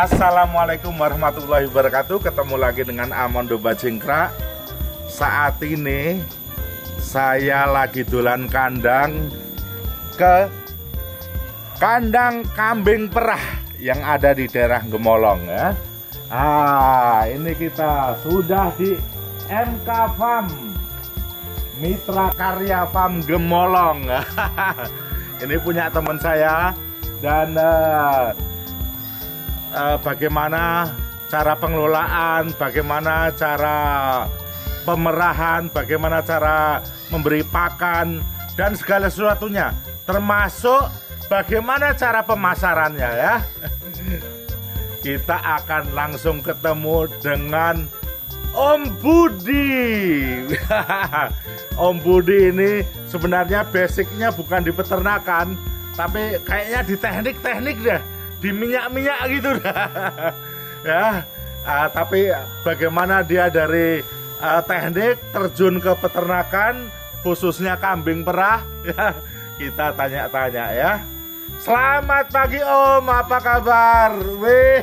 Assalamualaikum warahmatullahi wabarakatuh. Ketemu lagi dengan Amon Domba Jingkrak. Saat ini saya lagi dolan kandang ke kandang kambing perah yang ada di daerah Gemolong ya. Ini kita sudah di MK Farm, Mitra Karya Farm Gemolong. Ini punya teman saya dan bagaimana cara pengelolaan, bagaimana cara pemerahan, bagaimana cara memberi pakan dan segala sesuatunya, termasuk bagaimana cara pemasarannya ya. Kita akan langsung ketemu dengan Om Budi. Om Budi ini sebenarnya basicnya bukan di peternakan, tapi kayaknya di teknik-teknik deh, di minyak-minyak gitu ya. Tapi bagaimana dia dari teknik terjun ke peternakan, khususnya kambing perah ya, kita tanya-tanya ya. Selamat pagi Om, apa kabar? Wih,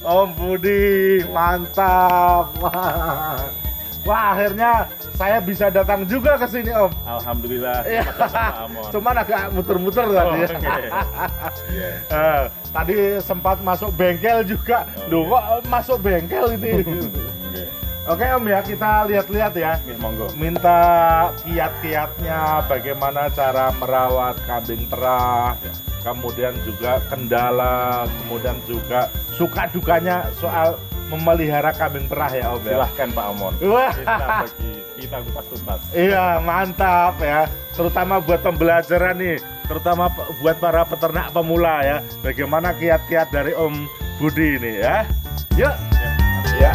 Om Budi, mantap. Wah, akhirnya saya bisa datang juga ke sini Om. Alhamdulillah. Cuman agak muter-muter tadi. Tadi sempat masuk bengkel juga. Loh, kok masuk bengkel ini? Oke Om ya, kita lihat-lihat ya. Monggo. Minta kiat-kiatnya, bagaimana cara merawat kambing perah, kemudian juga kendala, kemudian juga suka dukanya soal memelihara kambing perah ya Om ya. Silahkan Pak Amon. Wah. Kita kupas tuntas. Iya, mantap ya. Terutama buat pembelajaran nih, terutama buat para peternak pemula ya. Bagaimana kiat-kiat dari Om Budi ini ya. Yuk. Ya.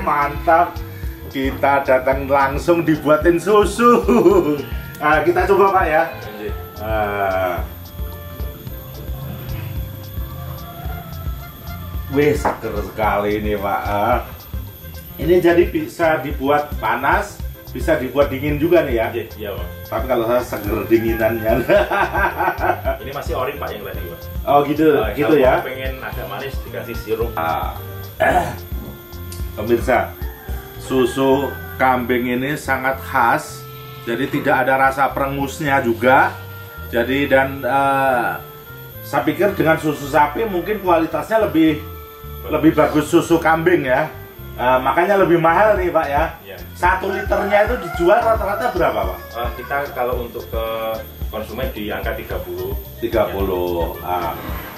Mantap, kita datang langsung dibuatin susu. Kita coba Pak ya. Wih, seger sekali ini Pak. Ini jadi bisa dibuat panas, bisa dibuat dingin juga nih ya. Iya Pak. Tapi kalau saya seger dinginannya. Ini masih ori Pak yang tadi Pak. Oh gitu, gitu ya. Pengen agak manis dikasih sirup. Pemirsa, susu kambing ini sangat khas, jadi tidak ada rasa perengusnya juga. Jadi dan saya pikir dengan susu sapi mungkin kualitasnya lebih bagus susu kambing ya. Makanya lebih mahal nih Pak ya. 1 liternya itu dijual rata-rata berapa Pak? Kita kalau untuk ke konsumen di angka 30.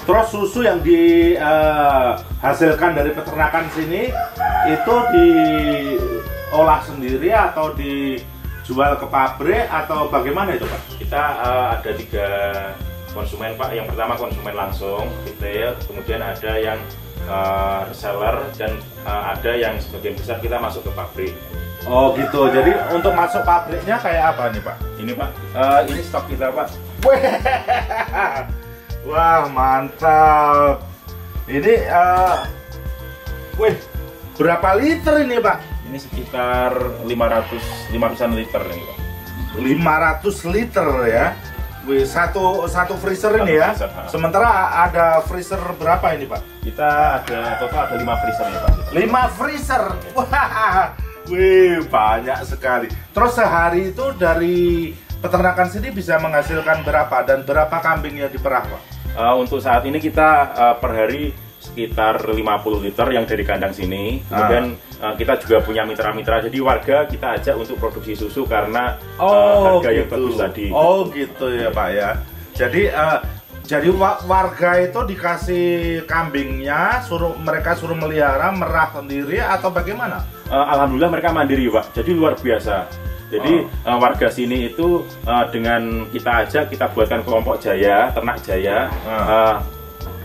Terus susu yang dihasilkan dari peternakan sini itu diolah sendiri atau dijual ke pabrik atau bagaimana itu Pak? Kita ada 3 konsumen Pak. Yang pertama konsumen langsung retail, kemudian ada yang reseller, dan ada yang sebagian besar kita masuk ke pabrik. Oh gitu. Jadi untuk masuk pabriknya kayak apa nih Pak? Ini Pak, ini stok kita Pak. Wah mantap. Ini berapa liter ini Pak? Ini sekitar 500-an liter nih Pak. 500 liter ya. Wih, satu freezer ini ya. Freezer, sementara ada freezer berapa ini Pak? Kita total ada 5 freezer ya Pak. 5 freezer. Wah. Wih, banyak sekali. Terus sehari itu dari peternakan sini bisa menghasilkan berapa dan berapa kambing yang diperah Pak? Untuk saat ini kita per hari sekitar 50 liter yang dari kandang sini. Kemudian kita juga punya mitra-mitra, jadi warga kita ajak untuk produksi susu karena harga yang bagus tadi. Oh gitu ya Pak ya. Jadi warga itu dikasih kambingnya, mereka suruh melihara, merah sendiri atau bagaimana? Alhamdulillah mereka mandiri Pak, jadi luar biasa. Jadi warga sini itu dengan kita ajak, kita buatkan kelompok Jaya, ternak Jaya.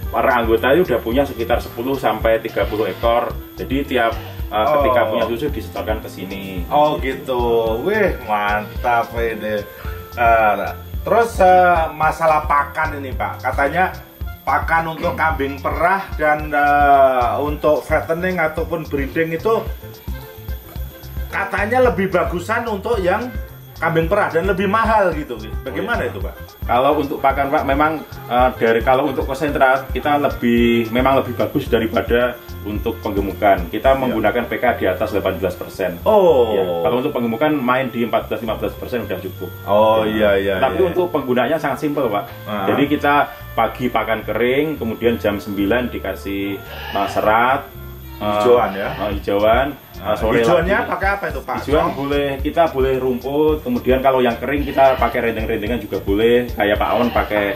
Para anggota itu udah punya sekitar 10 sampai 30 ekor. Jadi tiap ketika punya susu disetorkan ke sini. Oh gitu. Wih, mantap ini. Terus masalah pakan ini Pak. Katanya pakan untuk kambing perah dan untuk fattening ataupun breeding itu katanya lebih bagusan untuk yang kambing perah dan lebih mahal gitu. Bagaimana itu Pak? Kalau untuk pakan Pak, memang kalau untuk konsentrat kita memang lebih bagus daripada untuk penggemukan. Kita menggunakan PK di atas 18%. Oh. Ya, kalau untuk penggemukan main di 14-15% udah cukup. Oh iya. Tapi untuk penggunaannya sangat simpel Pak. Jadi kita pagi pakan kering, kemudian jam 9 dikasih serat. Hijauan ya? Hijauan. Sore hijauannya pakai apa itu Pak? Hijauan kita boleh rumput, kemudian kalau yang kering kita pakai rendeng-rendengan juga boleh, kayak Pak Awan pakai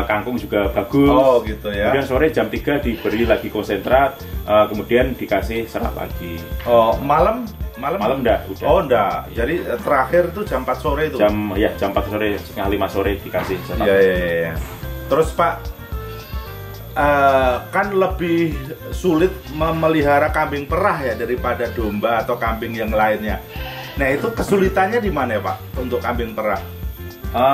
kangkung juga bagus. Oh gitu ya. Kemudian sore jam 3 diberi lagi konsentrat, kemudian dikasih serat lagi. Oh malam enggak, udah. Oh enggak, jadi terakhir itu jam 4 sore itu? Jam 4 sore, setengah 5 sore dikasih serat. Iya. Terus Pak, kan lebih sulit memelihara kambing perah ya daripada domba atau kambing yang lainnya. Nah itu kesulitannya di mana ya Pak untuk kambing perah?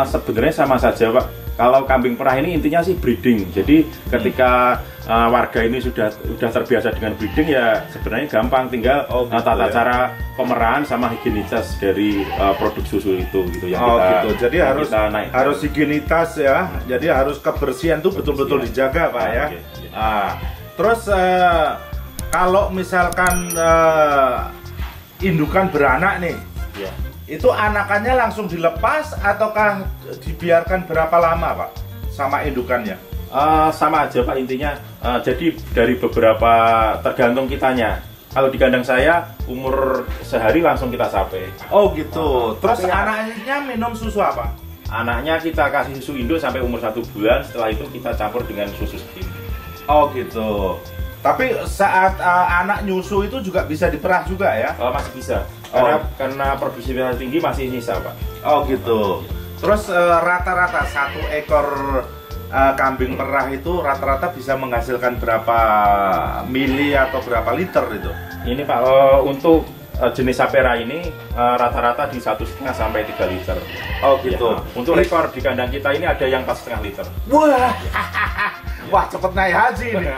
Sebenarnya sama saja Pak. Kalau kambing perah ini intinya sih breeding. Jadi ketika warga ini sudah terbiasa dengan breeding ya sebenarnya gampang, tinggal tata cara pemerahan sama higienitas dari produk susu itu gitu yang gitu. Jadi harus higienitas ya. Jadi harus kebersihan tuh betul-betul dijaga Pak ya. Terus kalau misalkan indukan beranak nih, itu anakannya langsung dilepas ataukah dibiarkan berapa lama Pak sama indukannya? Sama aja Pak intinya. Jadi dari beberapa tergantung kitanya. Kalau di kandang saya umur sehari langsung kita sape. Oh gitu. Terus anaknya minum susu apa? Anaknya kita kasih susu induk sampai umur 1 bulan. Setelah itu kita campur dengan susu skim. Oh gitu. Tapi saat anak nyusu itu juga bisa diperah juga ya? Masih bisa. Karena produksinya tinggi masih sisa Pak. Oh gitu. Terus rata-rata 1 ekor kambing perah itu rata-rata bisa menghasilkan berapa mili atau berapa liter itu? Ini Pak, untuk jenis sapera ini rata-rata di 1,5 sampai 3 liter. Oh gitu. Ya, untuk rekor di kandang kita ini ada yang 4,5 liter. Wah cepet naik haji ini.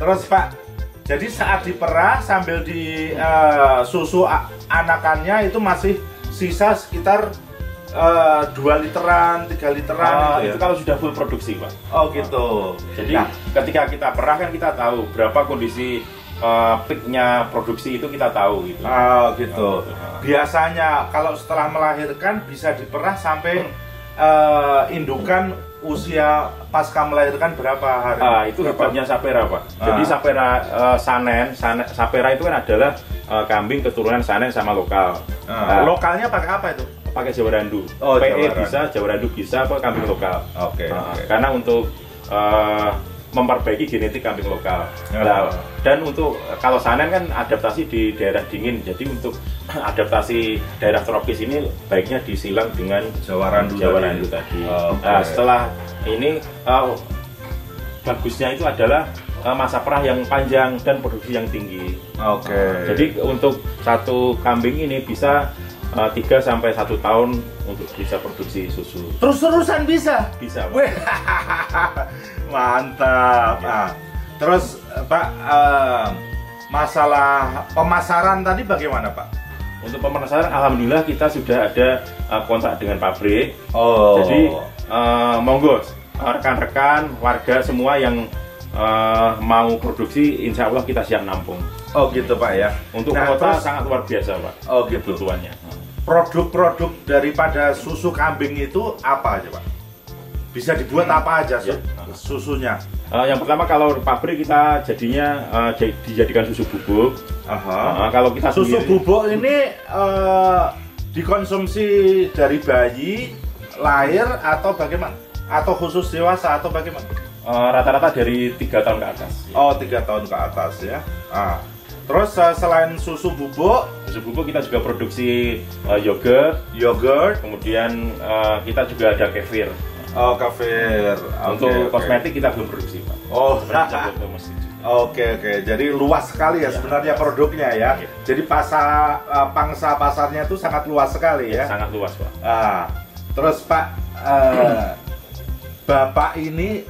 Terus Pak, jadi saat diperah sambil di susu anakannya itu masih sisa sekitar 2 literan, 3 literan itu kalau sudah full produksi Pak. Oh gitu. Jadi ketika kita perah kan kita tahu berapa kondisi peaknya produksi itu kita tahu gitu. Oh gitu. Biasanya kalau setelah melahirkan bisa diperah sampai indukan usia pasca melahirkan berapa hari? Itu hebatnya sapera Pak. Jadi sapera sapera itu kan adalah kambing keturunan Sanen sama lokal. Lokalnya pakai apa itu? Pakai Jawa Randu. PE bisa, Jawa Randu bisa, apa kambing lokal. Oke. Karena untuk memperbaiki genetik kambing lokal. Dan untuk kalau Sanen kan adaptasi di daerah dingin, jadi untuk adaptasi daerah tropis ini baiknya disilang dengan Jawa Randu tadi. Nah, setelah ini bagusnya itu adalah masa perah yang panjang dan produksi yang tinggi. Jadi untuk satu kambing ini bisa 3 sampai 1 tahun untuk bisa produksi susu. Terus-terusan bisa? Bisa Pak. Mantap. Terus Pak, masalah pemasaran tadi bagaimana Pak? Untuk pemasaran alhamdulillah kita sudah ada kontrak dengan pabrik. Jadi monggo rekan-rekan warga semua yang mau produksi insya Allah kita siap nampung. Oh gitu Pak ya. Untuk kuota sangat luar biasa Pak. Oh gitu. Kebutuhannya. Produk-produk daripada susu kambing itu apa aja Pak? Bisa dibuat apa aja susunya? Yang pertama kalau pabrik kita jadinya dijadikan susu bubuk. Kalau kita susu sendiri, bubuk ini dikonsumsi dari bayi lahir atau bagaimana? Atau khusus dewasa atau bagaimana? Rata-rata dari 3 tahun ke atas. Oh, 3 tahun ke atas ya. Terus selain susu bubuk Kita juga produksi yogurt, kemudian kita juga ada kefir. Oh, kefir. Untuk kosmetik kita belum produksi, Pak. Oh, Sebenarnya belum produksi. Oke. Jadi luas sekali ya sebenarnya produknya ya. Jadi pangsa pasarnya itu sangat luas sekali ya. Sangat luas, Pak. Terus Pak, Bapak ini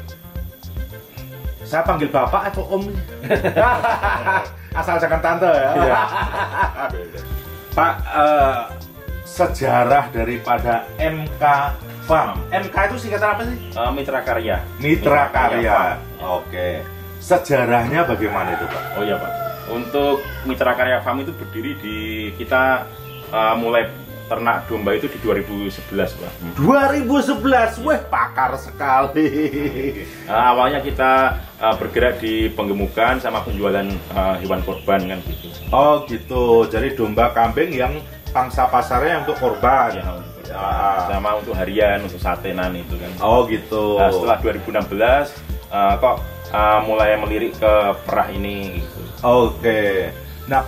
saya panggil Bapak atau Om? Asal jangan tante ya. Pak, sejarah daripada MK Farm. MK itu singkatan apa sih? Mitra Karya. Mitra Karya. Oke. Sejarahnya bagaimana itu, Pak? Oh iya, Pak. Untuk Mitra Karya Farm itu berdiri di kita mulai ternak domba itu di 2011, Pak. 2011, wah pakar sekali. Awalnya kita bergerak di penggemukan sama penjualan hewan korban kan gitu. Oh gitu, jadi domba kambing yang pangsa pasarnya untuk korban. Sama untuk harian, untuk satenan itu kan. Oh gitu. Setelah 2016 kok mulai melirik ke perah ini gitu. Oke. Nah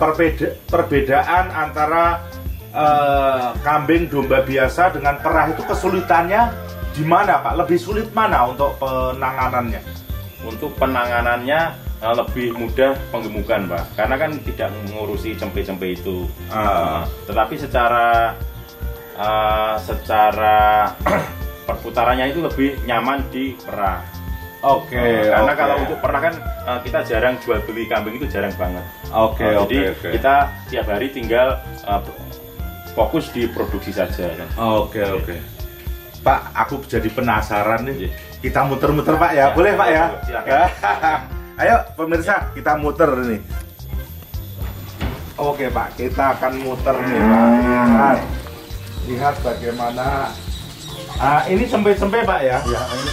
perbedaan antara kambing domba biasa dengan perah itu kesulitannya di mana, Pak? Lebih sulit mana untuk penanganannya? Untuk penanganannya lebih mudah penggemukan, Pak, karena kan tidak mengurusi cempe-cempe itu. Tetapi secara perputarannya itu lebih nyaman di perah. Karena kalau untuk perah kan kita jarang jual beli kambing, itu jarang banget. Jadi kita tiap hari tinggal fokus di produksi saja kan. Oke. Pak, aku jadi penasaran nih. Kita muter-muter, Pak ya. Boleh, Pak ya? Silakan. Ayo pemirsa, kita muter nih. Oke, Pak, kita akan muter nih, Pak. Lihat bagaimana. Ini cempe-cempe, Pak ya?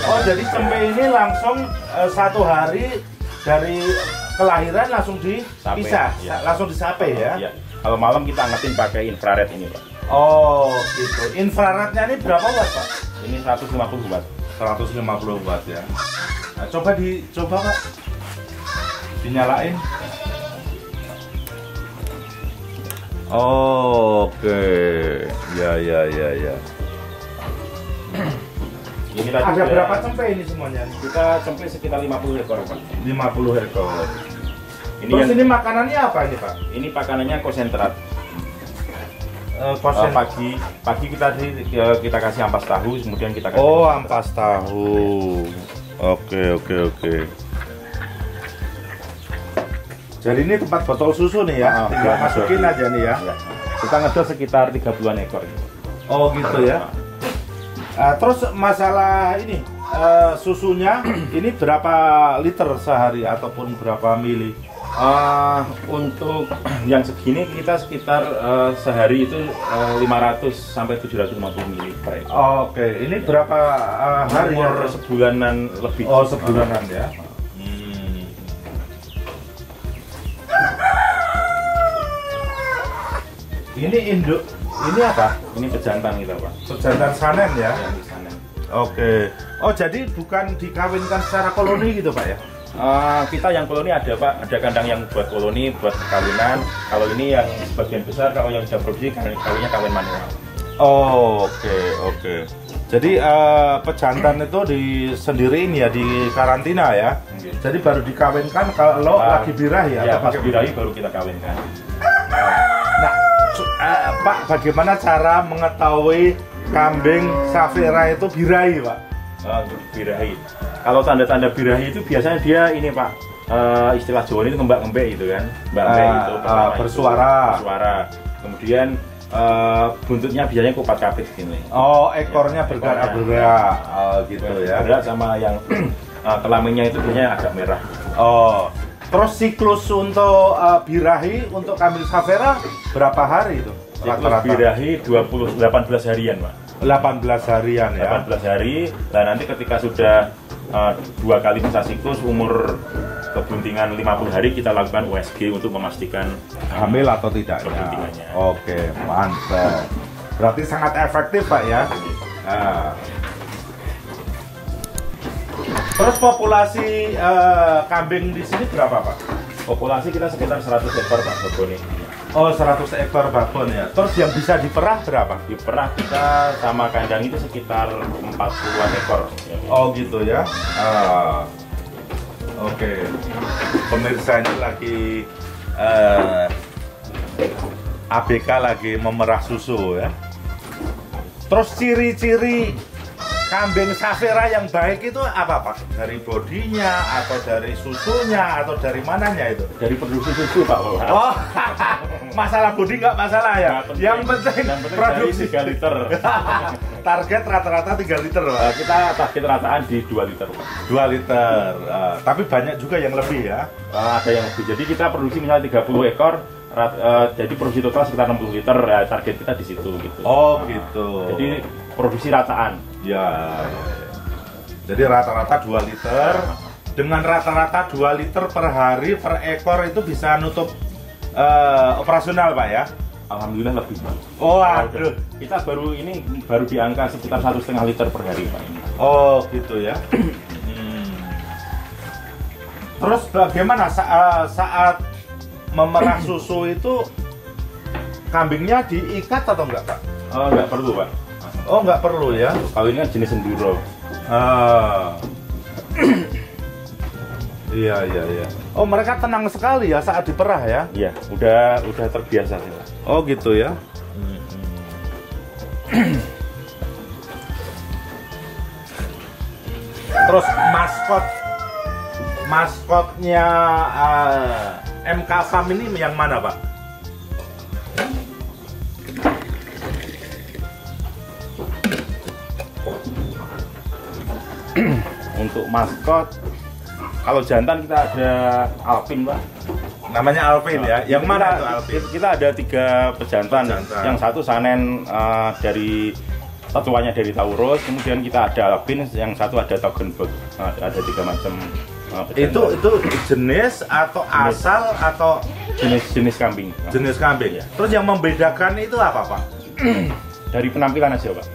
Oh, jadi cempe ini langsung 1 hari dari kelahiran langsung dipisah, langsung disape ya? Kalau malam kita angetin pakai infrared ini, Pak. Oh, gitu. Infrarednya ini berapa watt, Pak? Ini 150 watt. 150 watt ya. Nah, coba Pak. Dinyalain. Oke. Ya. Ini tadi ada berapa cempe ini semuanya? Kita cempe sekitar 50 ekor, Pak. 50 ekor. Terus ini makanannya apa ini, Pak? Ini makanannya konsentrat. Pagi kita kasih ampas tahu, kemudian kita kasih ampas tahu. Oke. Jadi ini tempat botol susu nih ya, tinggal masukin aja nih ya. Kita ngedot sekitar 30-an ekor. Oh gitu ya. Terus masalah ini susunya ini berapa liter sehari ataupun berapa mili? Untuk yang segini kita sekitar sehari itu 500 sampai 750 mili per ekor. Oke, ini berapa hari? Sebulanan lebih. Oh, sebulanan ya. Ini induk, ini apa? Ini pejantan kita, Pak. Pejantan sanen ya? Ini sanen. Oke. Oh, jadi bukan dikawinkan secara koloni gitu, Pak ya? Kita yang koloni ada, Pak. Ada kandang yang buat koloni, buat perkawinan. Kalau ini yang sebagian besar, kalau yang sudah produksi, kawinnya kawin manual. Oh, oke. Jadi pejantan itu sendiriin ya, di karantina ya? Jadi baru dikawinkan kalau lagi birahi ya? Pas birahi baru kita kawinkan. Nah, Pak, bagaimana cara mengetahui kambing Safira itu birahi, Pak? Birahi. Kalau tanda-tanda birahi itu biasanya dia ini, Pak. Istilah Jawa itu ngembak-ngembek gitu kan. Ngembak itu bersuara. Kemudian buntutnya biasanya kupat kapit gini. Oh, ekornya bergerak-gerak. Gitu ya. Bergerak sama yang kelaminnya itu biasanya agak merah. Oh. Terus siklus untuk birahi untuk kambing Safira berapa hari itu? Siklus birahi 18 harian, Pak. 18 harian ya. 18 hari. Dan nanti ketika sudah 2 kali masa siklus umur kebuntingan 50 hari kita lakukan USG untuk memastikan hamil atau tidaknya. Kebuntingannya. Oke, mantap. Berarti sangat efektif Pak ya. Nah. Terus populasi kambing di sini berapa Pak? Populasi kita sekitar 100 ekor Pak babon ini. Oh 100 ekor babon ya. Terus yang bisa diperah berapa? Diperah kita sama kandang itu sekitar 40-an ekor. Oh gitu ya. Oke. Pemirsa ini lagi ABK lagi memerah susu ya. Terus ciri-ciri kambing Safera yang baik itu apa Pak? Dari bodinya atau dari susunya atau dari mananya itu? Dari produksi susu Pak. Oh, masalah bodi nggak masalah ya. Yang penting produksi 3 liter. Target rata-rata 3 liter Pak. Kita target rataan di 2 liter Pak. 2 liter. Tapi banyak juga yang lebih ya. Ada yang lebih. Jadi kita produksi misalnya 30 ekor. Jadi produksi total sekitar 60 liter. Target kita di situ gitu. Oh gitu. Jadi produksi rataan. Ya. Jadi rata-rata 2 liter. Dengan rata-rata 2 liter per hari per ekor itu bisa nutup operasional Pak ya? Alhamdulillah lebih Pak. Oh aduh. Kita baru di angka sekitar 1,5 liter per hari Pak. Oh gitu ya. Terus bagaimana saat memerah susu itu kambingnya diikat atau enggak Pak? Enggak perlu Pak. Oh nggak perlu ya? Kalau ini kan jenis enduro. Iya. Oh mereka tenang sekali ya saat diperah ya? Iya, udah terbiasa sih Pak. Oh gitu ya? Terus maskotnya MK Farm ini yang mana Pak? Untuk maskot, kalau jantan kita ada Alpin Pak. Namanya Alpin ya? Yang mana itu Alpin? Kita ada 3 pejantan. Yang satu Sanen dari tetuannya dari Taurus, kemudian kita ada Alpin, yang satu ada Toggenburg. Ada 3 macam pejantan. Itu jenis atau asal atau jenis kambing. Jenis kambing ya. Terus yang membedakan itu apa Pak? Dari penampilan aja Pak.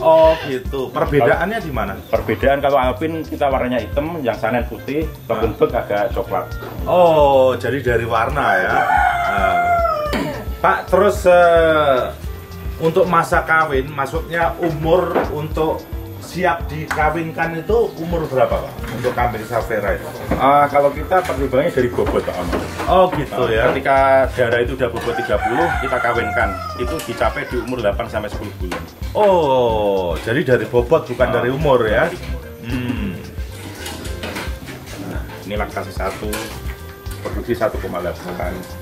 Oh gitu. Perbedaannya di mana? Perbedaan kalau Alpin kita warnanya hitam, yang Sanen putih, Toggenburg agak coklat. Oh, jadi dari warna ya. Pak, terus untuk masa kawin, maksudnya umur untuk siap dikawinkan itu umur berapa Pak? Untuk kambing Safera itu? Kalau kita pertimbangannya dari bobot Pak Amar. Oh gitu ya. Ketika darah itu udah bobot 30, kita kawinkan. Itu dicapai di umur 8 sampai 10 bulan. Oh, jadi dari bobot bukan dari umur ya? Nah, ini laktasi 1, produksi 1,8.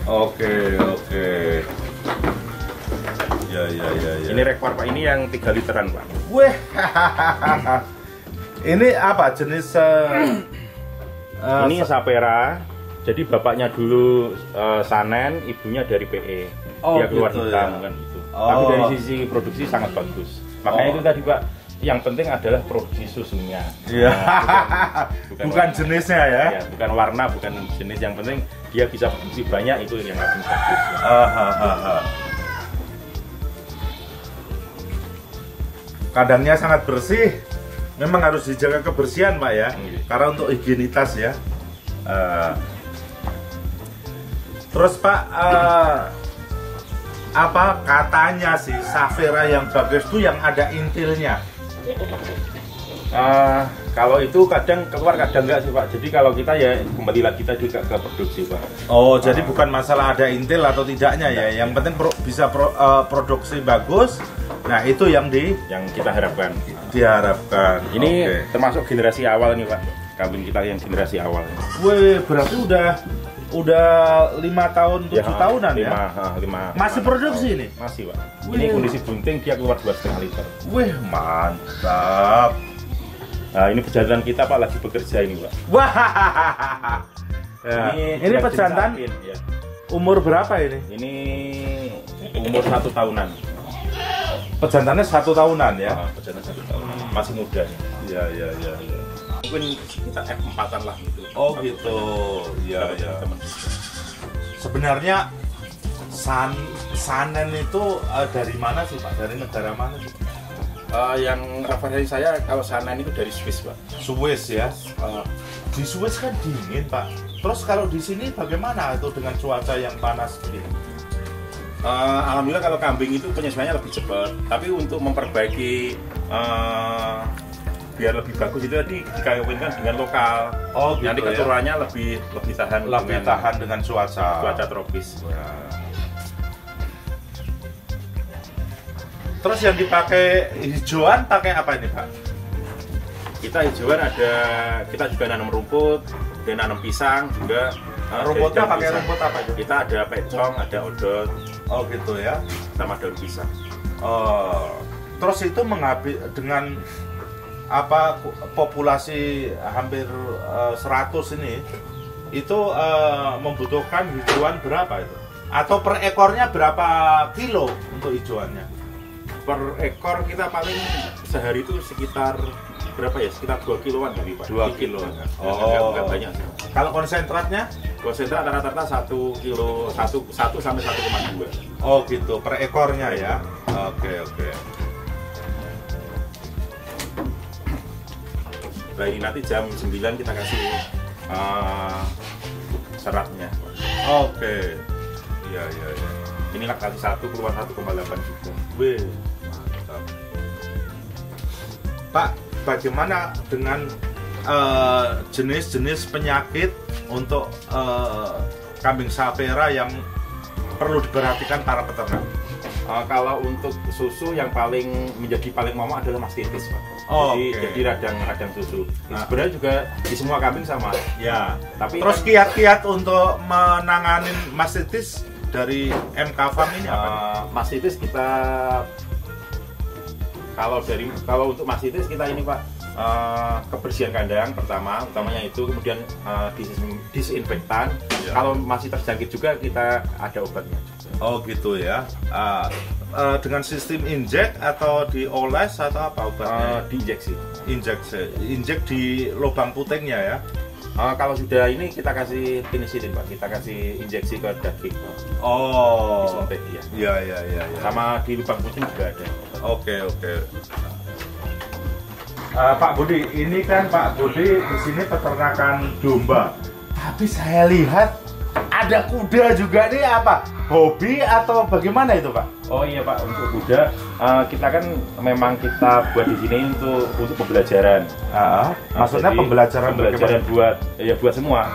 Oke. Ya. Ini rekor Pak, ini yang 3 literan Pak. Weh, ini apa jenis? Ini Safera. Jadi bapaknya dulu Sanen, ibunya dari PE. Oh, dia keluar gitu hitam ya? kan gitu. Oh. Tapi dari sisi produksi sangat bagus. Makanya itu tadi Pak, yang penting adalah produksi susunya. Iya. Bukan Bukan jenisnya ya? Ya, bukan warna, bukan jenis. Yang penting dia bisa produksi banyak, itu yang paling bagus. Kandangnya sangat bersih. Memang harus dijaga kebersihan Pak ya, karena untuk higienitas ya. Terus Pak, apa katanya sih Safera yang bagus tuh yang ada intilnya? Kalau itu kadang keluar kadang enggak sih Pak. Jadi kalau kita ya kembali lagi tadi ke produksi Pak. Oh jadi bukan masalah ada intil atau tidaknya ya. Yang penting bisa produksi bagus. Nah itu yang kita harapkan. Diharapkan. Ini termasuk generasi awal nih Pak. Kambing kita yang generasi awal. Wih berarti udah 5 tahun 7 tahunan ya? 5. Masih produksi ini? Masih Pak. Ini kondisi bunting dia keluar 2,5 liter. Wih mantap. Nah ini pejantan kita Pak lagi bekerja ini Pak. Wah. Ya. Ini pejantan ya. Umur berapa ini? Ini umur 1 tahunan. Pejantannya 1 tahunan ya? Pejantan 1 tahunan. Masih muda. Ya. mungkin sekitar F4-an lah gitu. Oh gitu, iya ya. Sebenarnya Sanen itu dari mana sih Pak? Dari negara mana sih? Yang referensi saya kalau Sanen itu dari Swiss Pak. Swiss ya. Di Swiss kan dingin Pak. Terus kalau di sini bagaimana itu dengan cuaca yang panas begini? Alhamdulillah kalau kambing itu penyesuaiannya lebih cepat. Tapi untuk memperbaiki biar lebih bagus itu tadi dikawinkan dengan lokal. Oh gitu. Nanti keturunannya lebih tahan dengan cuaca tropis. Ya. Terus yang dipakai hijauan pakai apa ini Pak? Kita hijauan kita juga nanam rumput, dan nanam pisang juga. Rumputnya pakai rumput apa itu? Kita ada pecong, ada odot. Oh gitu ya. Sama daun pisang. Terus itu menghabis dengan apa populasi hampir 100 ini itu membutuhkan hijauan berapa itu? Atau per ekornya berapa kilo untuk hijauannya? Per ekor kita paling sehari itu sekitar berapa ya? Sekitar 2 kiloan kali Pak. 2 kilo. Enggak banyak. Kalau konsentratnya? Konsentrat rata-rata 1 kilo 1 sampai 1,2. Oh gitu, per ekornya ya. Oke. Nah ini nanti jam 9 kita kasih seratnya. Oke. Iya. Ini kasih 1 keluar 1,8 juga. Wih, mantap. Pak, bagaimana dengan jenis-jenis penyakit untuk kambing sapera yang perlu diperhatikan para peternak? Kalau untuk susu yang menjadi paling momok adalah mastitis Pak. Jadi radang susu. Sebenarnya juga di semua kambing sama. Ya. Tapi terus kiat-kiat untuk menangani mastitis dari MK Farm ini apa? Mastitis kita kalau untuk mastitis kita ini Pak, kebersihan kandang utamanya itu, kemudian disinfektan. Ya. Kalau masih terjangkit juga kita ada obatnya. Oh gitu ya. Dengan sistem injek atau dioles atau apa obatnya? Diinjeksi. Injek di lubang putingnya ya. Kalau sudah ini kita kasih penicillin Pak, kita kasih injeksi ke daging. Oh. Disuntik ya. Iya. Sama di lubang puting juga ada. Oke. Pak Budi, ini kan Pak Budi di sini peternakan domba. Tapi saya lihat ada kuda juga nih, apa? Hobi atau bagaimana itu Pak? Oh iya Pak, untuk kuda kita kan memang kita buat di sini untuk pembelajaran. Maksudnya pembelajaran buat semua.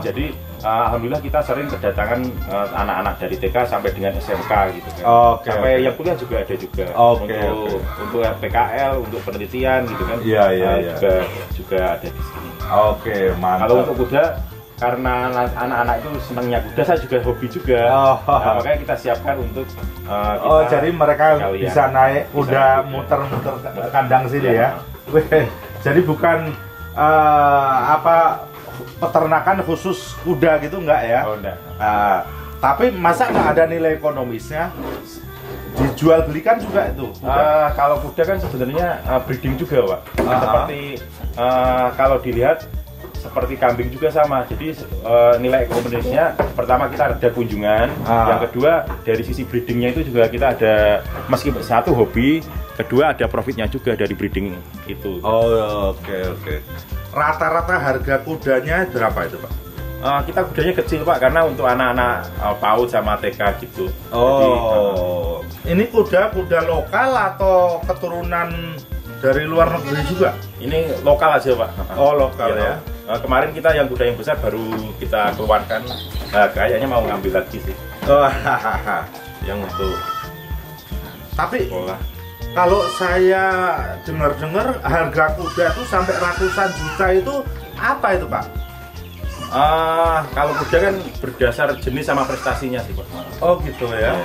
Jadi alhamdulillah kita sering kedatangan anak-anak dari TK sampai dengan SMK gitu kan. Sampai yang kuliah juga ada juga. Untuk PKL, untuk penelitian gitu kan. Iya. Juga ada di sini. Oke, mantap. Kalau untuk kuda, karena anak-anak itu senangnya kuda, saya juga hobi juga. Makanya kita siapkan untuk jadi mereka bisa naik kuda muter-muter kandang sini ya. Jadi bukan peternakan khusus kuda gitu enggak ya? Oh enggak. Tapi masa nggak ada nilai ekonomisnya? Dijual belikan juga itu? Kalau kuda kan sebenarnya breeding juga Pak. Seperti kalau dilihat seperti kambing juga sama. Jadi nilai ekonomisnya pertama kita ada kunjungan, yang kedua dari sisi breedingnya itu juga kita ada, meski satu hobi, kedua ada profitnya juga dari breeding itu. Oke. Rata-rata harga kudanya berapa itu Pak? Kita kudanya kecil Pak, karena untuk anak-anak PAUD sama TK gitu. Ini kuda lokal atau keturunan dari luar negeri juga? Ini lokal aja Pak. Lokal ya. Kemarin kita yang kuda yang besar baru kita keluarkan. Kayaknya mau ngambil lagi sih. Yang untuk. Tapi kalau saya dengar harga kuda itu sampai ratusan juta itu apa itu Pak? Kalau kuda kan berdasar jenis sama prestasinya sih Pak. Oh gitu ya.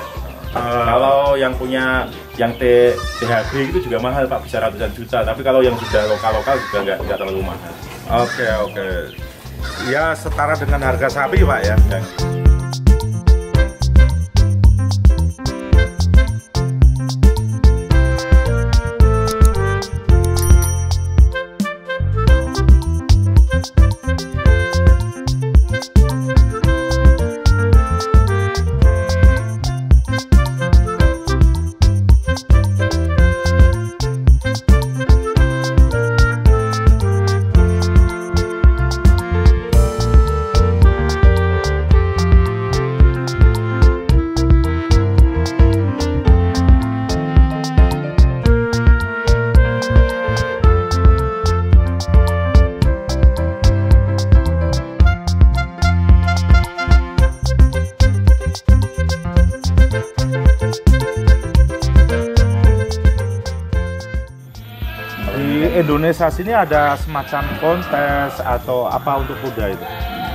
Kalau yang punya yang THB itu juga mahal Pak, bisa ratusan juta. Tapi kalau yang sudah lokal juga nggak terlalu mahal. Oke. Ya setara dengan harga sapi Pak ya. Indonesia sini ada semacam kontes atau apa untuk kuda itu?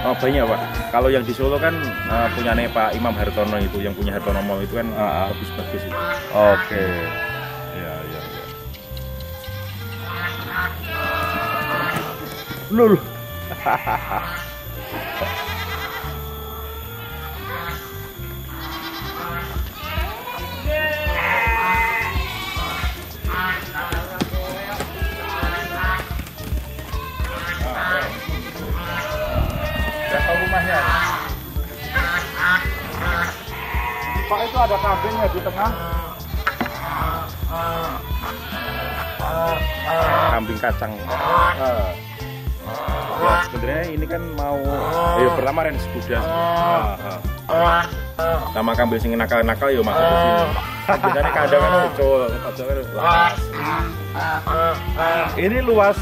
Oh banyak Pak. Kalau yang di Solo kan punya Pak Imam Hartono itu, yang punya Hartono Mall itu kan bagus-bagus itu. Oke. Ya. Lul. Rumahnya. Pak itu ada kambingnya di tengah. Kambing kacang. Ya sebenarnya ini kan mau pertama range kuda. Sama kambing sing nakal-nakal ya masuk ke sini. Biasanya kadang kan ucul, kadang kan lepas. Ini luas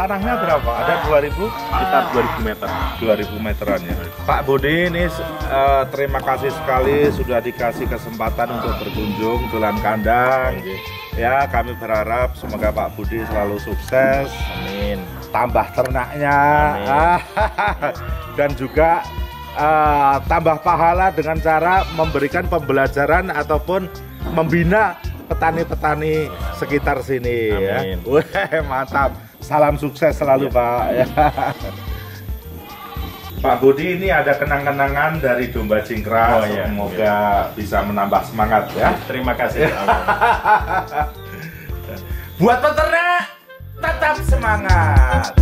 tanahnya berapa? Ada 2000? Sekitar 2000 meter. 2000 meteran ya. Pak Budi ini terima kasih sekali sudah dikasih kesempatan untuk berkunjung Tulan Kandang. Ya, kami berharap semoga Pak Budi selalu sukses. Amin. Tambah ternaknya. Dan juga tambah pahala dengan cara memberikan pembelajaran ataupun membina petani-petani sekitar sini. Amin. Ya. Wah, mantap. Salam sukses selalu ya. Pak. Ya. Pak Budi ini ada kenang-kenangan dari domba Cingkras. Semoga bisa menambah semangat ya. Terima kasih. Buat peternak tetap semangat.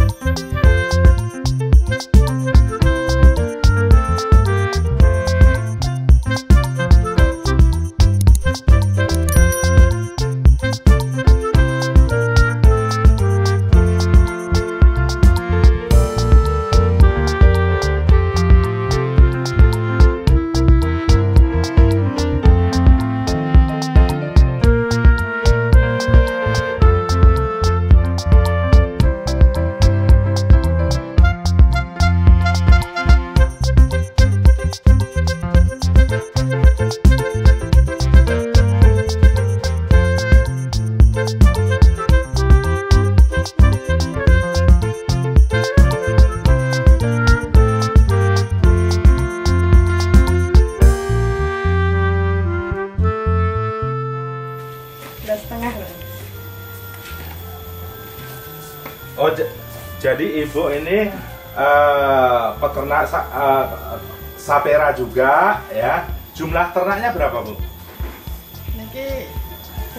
Oh, jadi ibu ini peternak sapera juga ya. Jumlah ternaknya berapa Bu?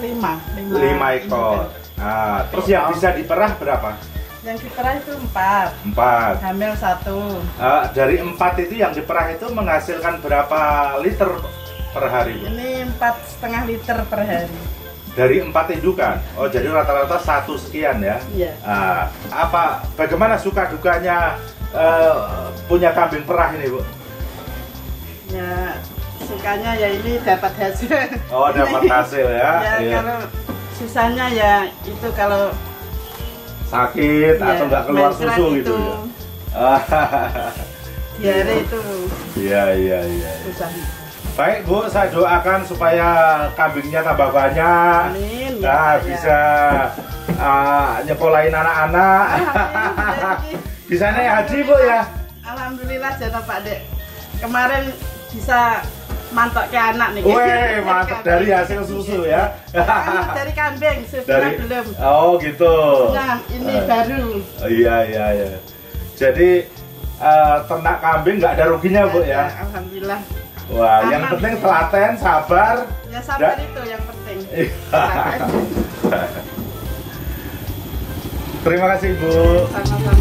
Ini 5 ekor. Nah, terus yang bisa diperah berapa? Yang diperah itu 4. 4. Hamil 1. Dari 4 itu yang diperah itu menghasilkan berapa liter per hari Bu? Ini 4,5 liter per hari. Dari 4 indukan. Oh, jadi rata-rata 1 sekian ya. Iya. Bagaimana suka dukanya punya kambing perah ini, Bu? Ya, sukanya ya ini dapat hasil. Oh, dapat hasil ya. Ya, iya. Kalau susahnya ya itu kalau sakit ya, atau nggak keluar susu gitu ya. Diare itu. Iya. Susah. Baik Bu, saya doakan supaya kambingnya tambah banyak. Amin. Nah, ya, bisa nyekolahin anak-anak. Bisa naik haji Bu ya? Alhamdulillah jatuh Pak Dek. Kemarin bisa mantok ke anak nih. Weh, mantap dari hasil susu ya. Dari kambing, susunya belum. Oh gitu. Nah, ini baru. Iya. Jadi ternak kambing nggak ada ruginya Bu ya? Alhamdulillah. Wah, yang penting telaten, sabar. Ya sabar itu yang penting. Terima kasih Bu. Sama-sama.